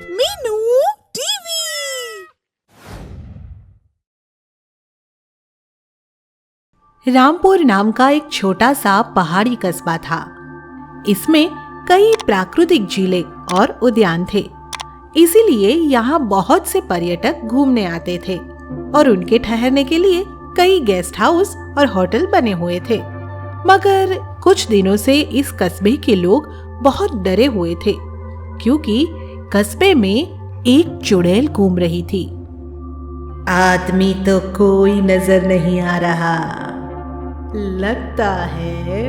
Meenu TV. Rampur नाम का एक छोटा सा पहाड़ी कस्बा था। इसमें कई प्राकृतिक झीलें और उद्यान थे, इसीलिए यहाँ बहुत से पर्यटक घूमने आते थे और उनके ठहरने के लिए कई गेस्ट हाउस और होटल बने हुए थे। मगर कुछ दिनों से इस कस्बे के लोग बहुत डरे हुए थे, क्योंकि कस्बे में एक चुड़ैल घूम रही थी। आदमी तो कोई नजर नहीं आ रहा, लगता है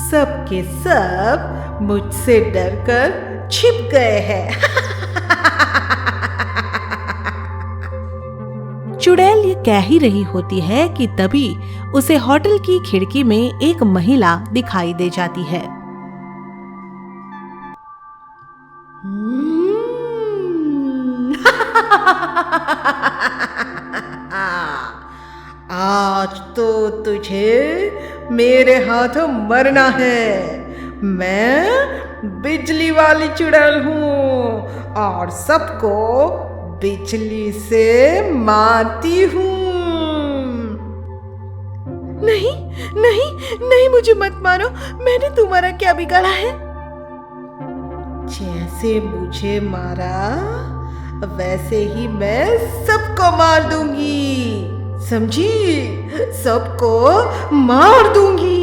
सब के सब मुझसे डरकर छिप गए हैं। चुड़ैल ये कह ही रही होती है कि तभी उसे होटल की खिड़की में एक महिला दिखाई दे जाती है। आज तो तुझे मेरे हाथों मरना है। मैं बिजली वाली चुड़ैल हूँ और सबको बिजली से मारती हूँ। नहीं नहीं नहीं, मुझे मत मारो, मैंने तुम्हारा क्या बिगाड़ा है? जैसे मुझे मारा वैसे ही मैं सबको मार दूंगी, समझी? सबको मार दूंगी।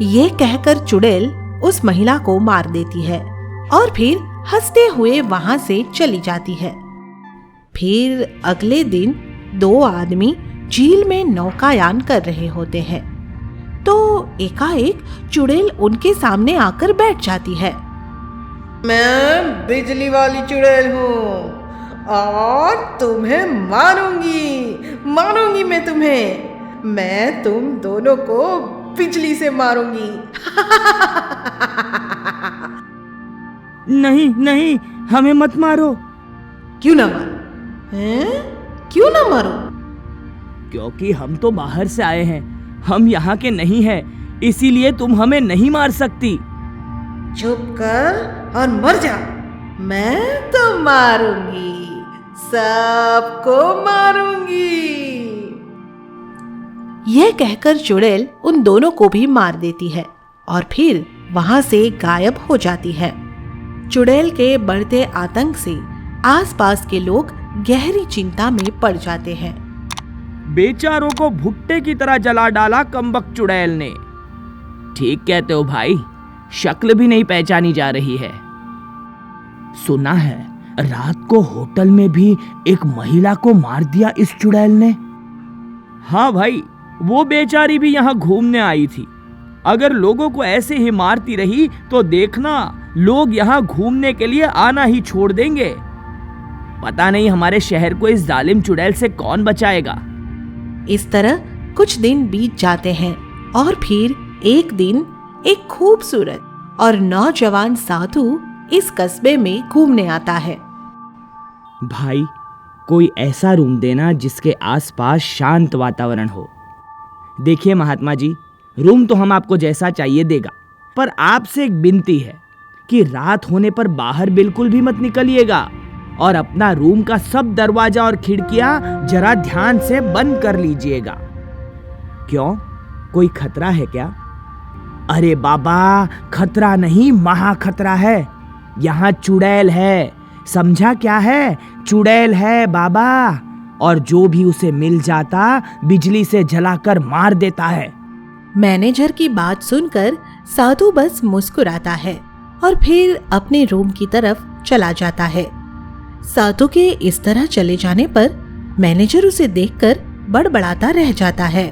ये कहकर चुड़ैल उस महिला को मार देती है और फिर हंसते हुए वहां से चली जाती है। फिर अगले दिन दो आदमी झील में नौकायान कर रहे होते हैं, तो एकाएक चुड़ैल उनके सामने आकर बैठ जाती है। मैं बिजली वाली चुड़ैल हूँ और तुम्हें मारूंगी मैं तुम्हें। मैं तुम दोनों को बिजली से मारूंगी। नहीं नहीं, हमें मत मारो। क्यों ना मारो? हैं? क्यों ना मारो? क्योंकि हम तो बाहर से आए हैं, हम यहाँ के नहीं हैं, इसीलिए तुम हमें नहीं मार सकती। चुप कर और मर जा। मैं तो मारूंगी, सबको मारूंगी। यह कहकर चुड़ैल उन दोनों को भी मार देती है और फिर वहां से गायब हो जाती है। चुड़ैल के बढ़ते आतंक से आसपास के लोग गहरी चिंता में पड़ जाते हैं। बेचारों को भुट्टे की तरह जला डाला कमबख्त चुड़ैल ने। ठीक कहते हो भाई, शक्ल भी नहीं पहचानी जा रही है। सुना है रात को होटल में भी एक महिला को मार दिया इस चुड़ैल ने। हाँ भाई, वो बेचारी भी यहाँ घूमने आई थी। अगर लोगों को ऐसे ही मारती रही तो देखना, लोग यहाँ घूमने के लिए आना ही छोड़ देंगे। पता नहीं हमारे शहर को इस जालिम चुड़ैल से कौन बचाएगा। इस तरह कुछ दिन बीत जाते हैं और फिर एक दिन एक खूबसूरत और नौजवान साधु इस कस्बे में घूमने आता है। भाई, कोई ऐसा रूम देना जिसके आसपास शांत वातावरण हो। देखिए महात्मा जी, रूम तो हम आपको जैसा चाहिए देगा, पर आपसे एक विनती है कि रात होने पर बाहर बिल्कुल भी मत निकलिएगा और अपना रूम का सब दरवाजा और खिड़कियां जरा ध्यान से बंद कर लीजिएगा। क्यों, कोई खतरा है क्या? अरे बाबा, खतरा नहीं, महा खतरा है। यहाँ चुड़ैल है, समझा क्या है? चुड़ैल है बाबा, और जो भी उसे मिल जाता बिजली से जलाकर मार देता है। मैनेजर की बात सुनकर साधु बस मुस्कुराता है और फिर अपने रूम की तरफ चला जाता है। साधु के इस तरह चले जाने पर मैनेजर उसे देखकर बड़बड़ाता रह जाता है।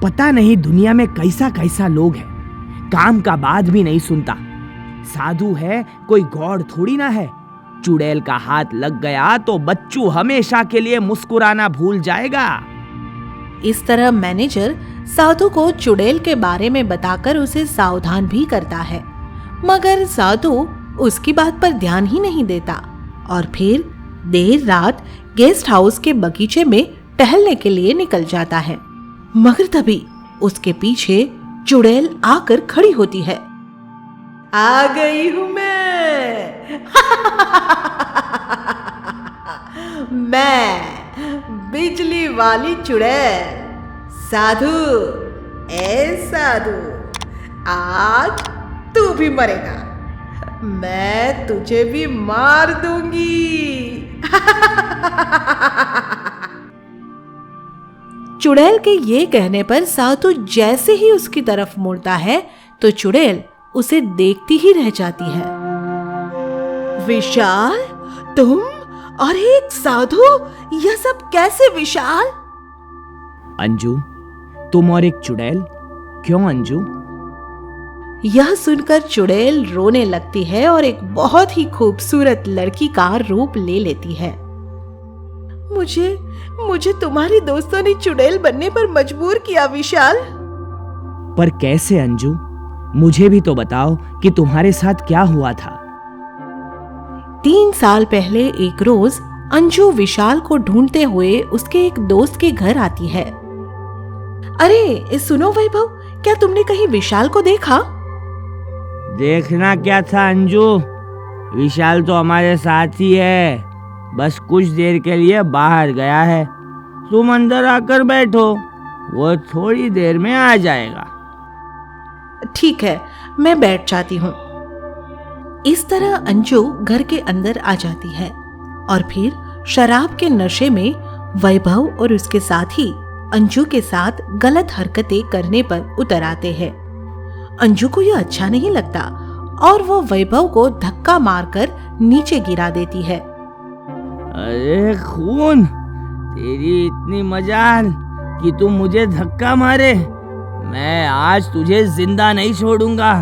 पता नहीं दुनिया में कैसा कैसा लोग हैं, काम का बात भी नहीं सुनता। साधु है, कोई गॉड थोड़ी ना है। चुड़ैल का हाथ लग गया तो बच्चू हमेशा के लिए मुस्कुराना भूल जाएगा। इस तरह मैनेजर साधु को चुड़ैल के बारे में बताकर उसे सावधान भी करता है, मगर साधु उसकी बात पर ध्यान ही नहीं देता और फिर देर रात गेस्ट हाउस के बगीचे में टहलने के लिए निकल जाता है। मगर तभी उसके पीछे चुड़ैल आकर खड़ी होती है। आ गई हूं मैं। मैं बिजली वाली चुड़ैल साधु। साधु, आज तू भी मरेगा। मैं तुझे भी मार दूंगी। चुड़ैल के ये कहने पर साधु जैसे ही उसकी तरफ मुड़ता है तो चुड़ैल उसे देखती ही रह जाती है। विशाल, तुम और एक साधु, यह सब कैसे विशाल? अंजू, तुम और एक चुड़ैल? क्यों अंजू? यह सुनकर चुड़ैल रोने लगती है और एक बहुत ही खूबसूरत लड़की का रूप ले लेती है। मुझे तुम्हारे दोस्तों ने चुड़ैल बनने पर मजबूर किया विशाल। पर कैसे अंजू? मुझे भी तो बताओ कि तुम्हारे साथ क्या हुआ था। 3 साल पहले एक रोज अंजू विशाल को ढूंढते हुए उसके एक दोस्त के घर आती है। अरे सुनो वैभव, क्या तुमने कहीं विशाल को देखा? देखना क्या था अंजू, विशाल तो हमारे साथ ही है, बस कुछ देर के लिए बाहर गया है। तुम अंदर आकर बैठो, वो थोड़ी देर में आ जाएगा। ठीक है, मैं बैठ जाती हूँ। इस तरह अंजू घर के अंदर आ जाती है और फिर शराब के नशे में वैभव और उसके साथी अंजू के साथ गलत हरकतें करने पर उतर आते हैं। अंजू को यह अच्छा नहीं लगता और वो वैभव को धक्का मारकर नीचे गिरा देती है। अरे खून, तेरी इतनी मजाल कि तुम मुझे धक्का मारे। मैं आज तुझे जिंदा नहीं छोड़ूंगा।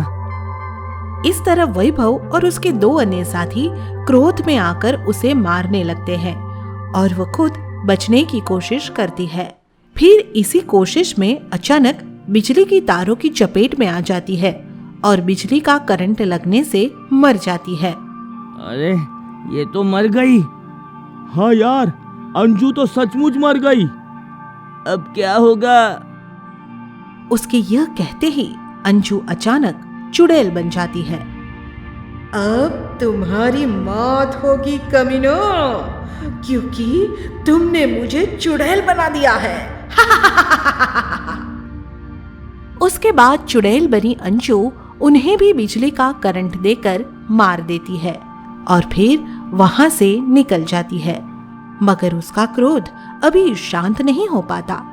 इस तरह वैभव और उसके 2 अन्य साथी क्रोध में आकर उसे मारने लगते हैं और वो खुद बचने की कोशिश करती है। फिर इसी कोशिश में अचानक बिजली की तारों की चपेट में आ जाती है और बिजली का करंट लगने से मर जाती है। अरे ये तो मर गई। हाँ यार, अंजू तो सचमुच मर गई। अब क्या होगा? उसके यह कहते ही अंजू अचानक चुड़ैल बन जाती है। अब तुम्हारी मौत होगी कमीनो, क्योंकि तुमने मुझे चुड़ैल बना दिया है। उसके बाद चुड़ैल बनी अंजू उन्हें भी बिजली का करंट देकर मार देती है और फिर वहां से निकल जाती है, मगर उसका क्रोध अभी शांत नहीं हो पाता।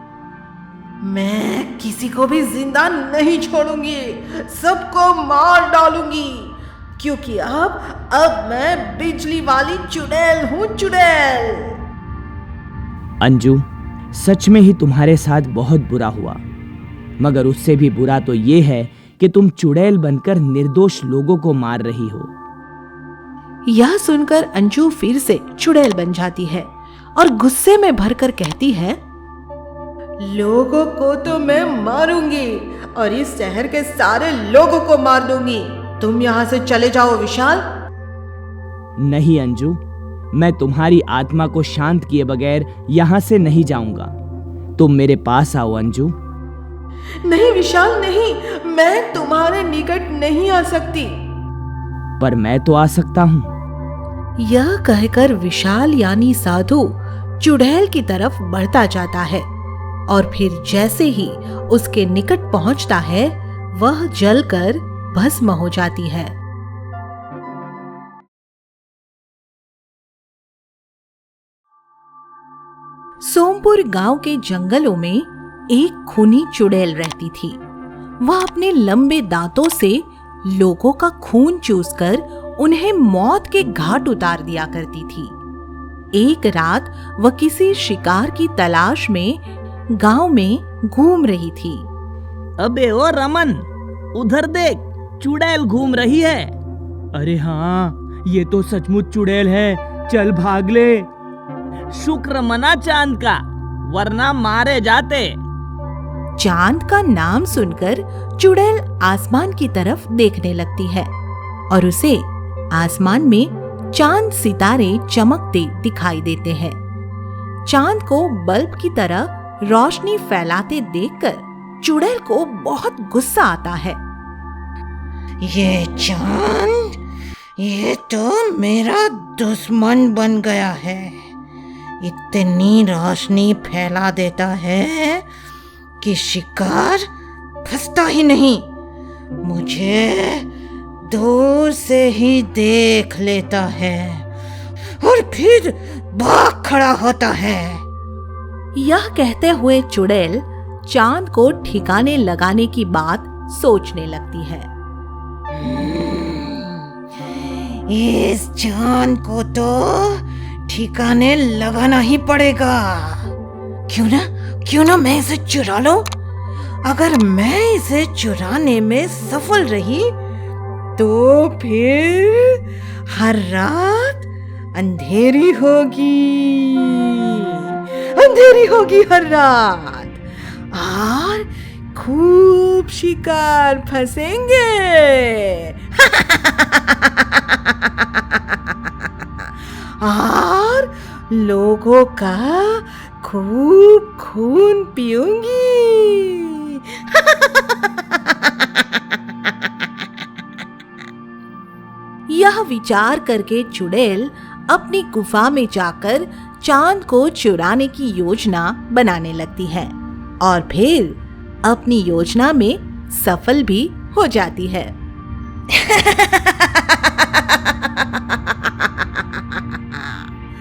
मैं किसी को भी जिंदा नहीं छोड़ूंगी, सबको मार डालूंगी, क्योंकि अब मैं बिजली वाली चुड़ैल हूँ, चुड़ैल। अंजू, सच में ही तुम्हारे साथ बहुत बुरा हुआ, मगर उससे भी बुरा तो ये है कि तुम चुड़ैल बनकर निर्दोष लोगों को मार रही हो। यह सुनकर अंजू फिर से चुड़ैल बन जाती है और गुस्से में भरकर कहती है, लोगों को तो मैं मारूंगी और इस शहर के सारे लोगों को मार दूंगी। तुम यहाँ से चले जाओ विशाल। नहीं अंजू, मैं तुम्हारी आत्मा को शांत किए बगैर यहाँ से नहीं जाऊंगा। तुम मेरे पास आओ अंजू। नहीं विशाल, नहीं, मैं तुम्हारे निकट नहीं आ सकती। पर मैं तो आ सकता हूँ। यह कहकर विशाल यानी साधु चुड़ैल की तरफ बढ़ता जाता है और फिर जैसे ही उसके निकट पहुंचता है वह जलकर भस्म हो जाती है। सोमपुर गांव के जंगलों में एक खूनी चुड़ैल रहती थी। वह अपने लंबे दांतों से लोगों का खून चूसकर उन्हें मौत के घाट उतार दिया करती थी। एक रात वह किसी शिकार की तलाश में गांव में घूम रही थी। अबे ओ रमन, उधर देख, चुड़ैल घूम रही है। अरे हाँ, ये तो सचमुच चुड़ैल है, चल भाग ले। शुक्र मना चांद का, वरना मारे जाते। चांद का नाम सुनकर चुड़ैल आसमान की तरफ देखने लगती है और उसे आसमान में चांद सितारे चमकते दिखाई देते हैं। चांद को बल्ब की तरह रोशनी फैलाते देखकर चुड़ैल को बहुत गुस्सा आता है। ये चांद, ये तो मेरा दुश्मन बन गया है। इतनी रोशनी फैला देता है कि शिकार फंसता ही नहीं, मुझे दूर से ही देख लेता है और फिर भाग खड़ा होता है। यह कहते हुए चुड़ैल चांद को ठिकाने लगाने की बात सोचने लगती है। इस चांद को तो ठिकाने लगाना ही पड़ेगा। क्यों ना मैं इसे चुरा लूं? अगर मैं इसे चुराने में सफल रही तो फिर हर रात अंधेरी होगी हर रात, और खूब शिकार फंसेंगे। और लोगों का खूब खून पीऊंगी। यह विचार करके चुड़ैल अपनी गुफा में जाकर चांद को चुराने की योजना बनाने लगती है और फिर अपनी योजना में सफल भी हो जाती है।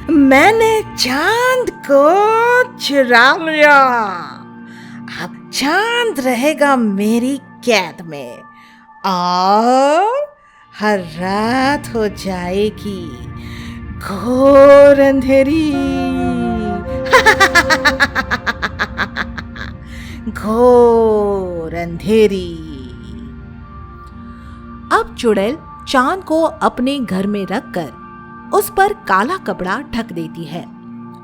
मैंने चांद को चुरा लिया। अब चांद रहेगा मेरी कैद में और हर रात हो जाएगी घोर अंधेरी। घोर अंधेरी। अब चुड़ैल चांद को अपने घर में रखकर उस पर काला कपड़ा ढक देती है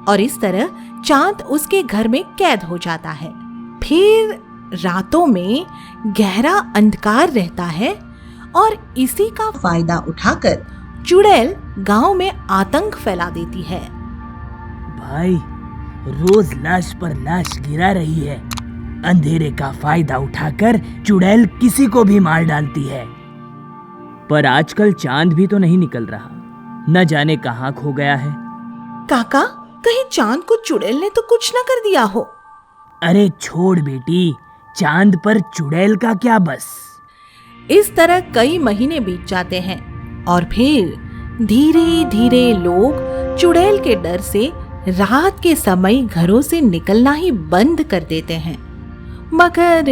और इस तरह चांद उसके घर में कैद हो जाता है। फिर रातों में गहरा अंधकार रहता है और इसी का फायदा उठाकर चुड़ैल गांव में आतंक फैला देती है। भाई, रोज लाश पर लाश गिरा रही है। अंधेरे का फायदा उठाकर चुड़ैल किसी को भी मार डालती है। पर आजकल चांद भी तो नहीं निकल रहा, न जाने कहाँ खो गया है। काका, कहीं चांद को चुड़ैल ने तो कुछ न कर दिया हो? अरे छोड़ बेटी, चांद पर चुड़ैल का क्या बस। इस तरह कई महीने बीत जाते हैं और फिर धीरे धीरे लोग चुड़ैल के डर से रात के समय घरों से निकलना ही बंद कर देते हैं। मगर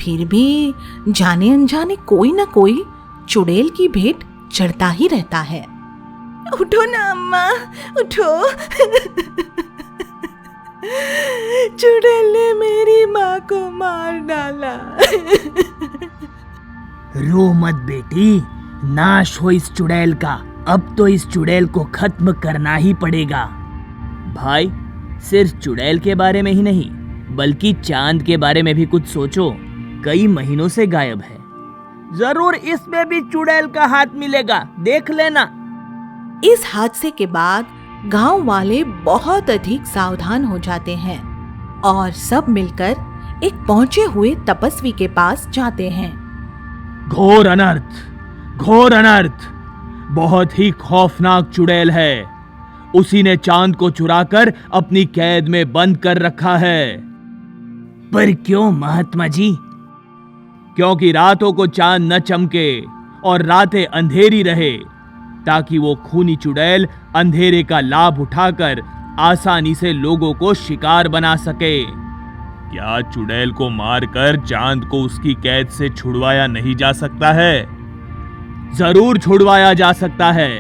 फिर भी जाने अनजाने कोई न कोई चुड़ैल की भेंट चढ़ता ही रहता है। उठो ना अम्मा, उठो। चुड़ैल ने मेरी माँ को मार डाला। रो मत बेटी, नाश हो इस चुड़ैल का। अब तो इस चुड़ैल को खत्म करना ही पड़ेगा। भाई, सिर्फ चुड़ैल के बारे में ही नहीं बल्कि चांद के बारे में भी कुछ सोचो। कई महीनों से गायब है। जरूर इसमें भी चुड़ैल का हाथ मिलेगा, देख लेना। इस हादसे के बाद गांव वाले बहुत अधिक सावधान हो जाते हैं और सब मिलकर एक पहुंचे हुए तपस्वी के पास जाते हैं। घोर अनर्थ, घोर अनर्थ। बहुत ही खौफनाक चुड़ैल है। उसी ने चांद को चुराकर अपनी कैद में बंद कर रखा है। पर क्यों महात्मा जी? क्योंकि रातों को चांद न चमके और रातें अंधेरी रहे, ताकि वो खूनी चुड़ैल अंधेरे का लाभ उठाकर आसानी से लोगों को शिकार बना सके। क्या चुड़ैल को मारकर चांद को उसकी कैद से छुड़वाया नहीं जा सकता है? जरूर छुड़वाया जा सकता है,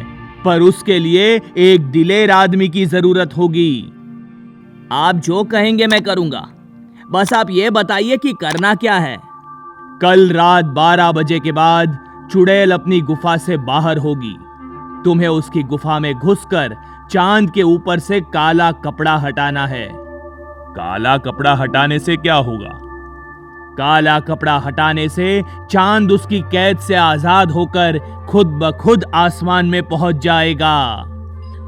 पर उसके लिए एक दिलेर आदमी की जरूरत होगी। आप जो कहेंगे मैं करूंगा, बस आप ये बताइए कि करना क्या है। कल रात 12 बजे के बाद चुड़ैल अपनी गुफा से बाहर होगी। तुम्हें उसकी गुफा में घुसकर चांद के ऊपर से काला कपड़ा हटाना है। काला कपड़ा हटाने से क्या होगा? काला कपड़ा हटाने से चांद उसकी कैद से आजाद होकर खुद ब खुद आसमान में पहुंच जाएगा।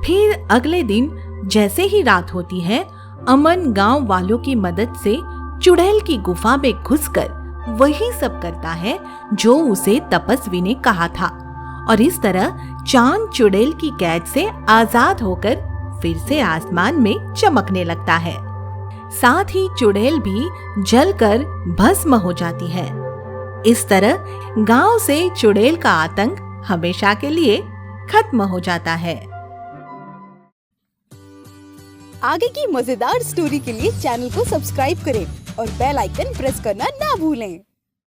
फिर अगले दिन जैसे ही रात होती है, अमन गांव वालों की मदद से चुड़ैल की गुफा में घुसकर वही सब करता है जो उसे तपस्वी ने कहा था, और इस तरह चांद चुड़ैल की कैद से आजाद होकर फिर से आसमान में चमकने लगता है। साथ ही चुड़ैल भी जलकर भस्म हो जाती है। इस तरह गांव से चुड़ैल का आतंक हमेशा के लिए खत्म हो जाता है। आगे की मजेदार स्टोरी के लिए चैनल को सब्सक्राइब करें और बेल आइकन प्रेस करना ना भूलें।